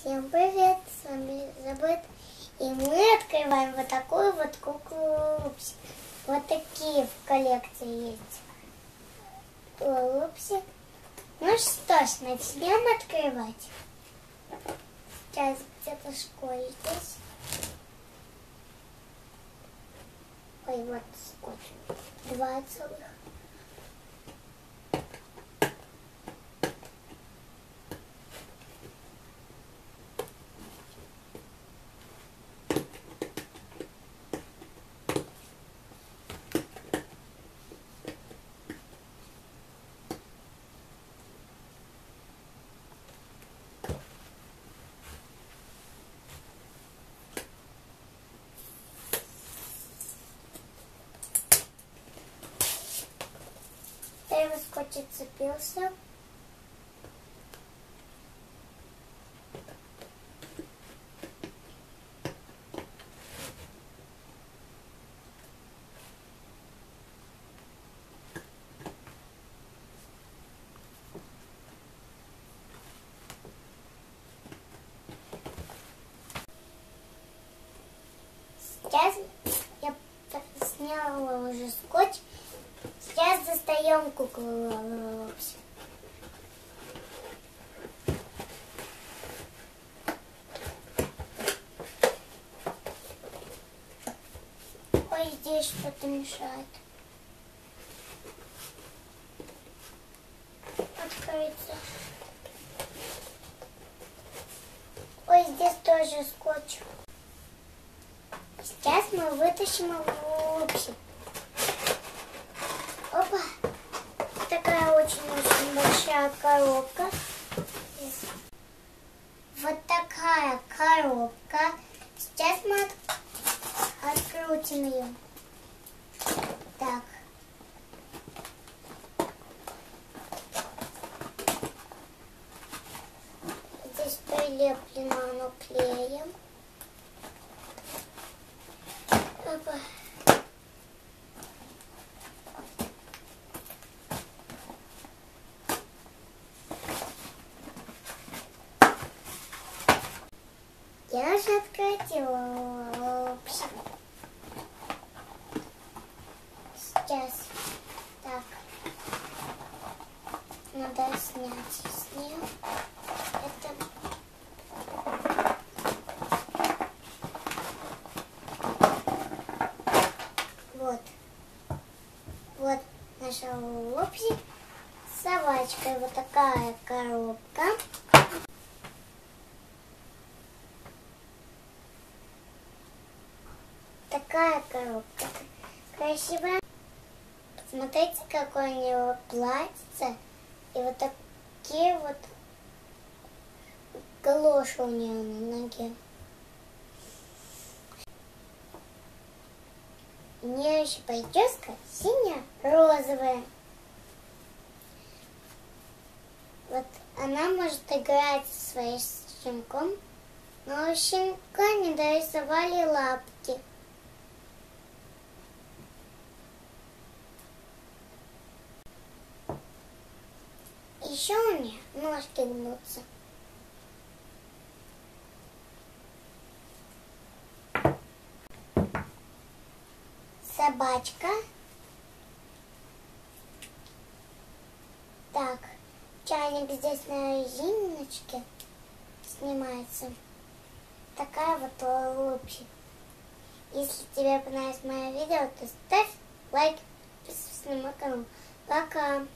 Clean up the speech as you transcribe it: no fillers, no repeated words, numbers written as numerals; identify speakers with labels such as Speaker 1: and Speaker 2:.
Speaker 1: Всем привет, с вами Забыт, и мы открываем вот такую вот куклу Лалалупси. Вот такие в коллекции есть Лалалупси. Ну что ж, начнем открывать. Сейчас где-то школе здесь. Ой, вот скотч. 2 целых. Первый скотч отцепился. Сейчас я сняла уже скотч. Сейчас достаем куклу Лалалупси. Ой, здесь что-то мешает. Открыться. Ой, здесь тоже скотч. Сейчас мы вытащим Лалалупси. Опа! Такая очень-очень большая коробка. Вот такая коробка. Сейчас мы открутим ее. Так. Здесь прилеплено оно клеем. Опа. Я уже открутила Лалалупси. Сейчас так надо снять с нее. Это вот наша Лалалупси с собачкой. Вот такая коробка. Такая коробка красивая. Посмотрите, какое у него платьице. И вот такие вот галоши у нее на ноге. У нее еще прическа синяя-розовая. Вот она может играть со своим щенком, но у щенка не дорисовали лапки. Еще у нее ножки гнутся. Собачка. Так, чайник здесь на резиночке снимается. Такая вот Лалалупси. Если тебе понравилось мое видео, то ставь лайк, подписывайся на мой канал. Пока!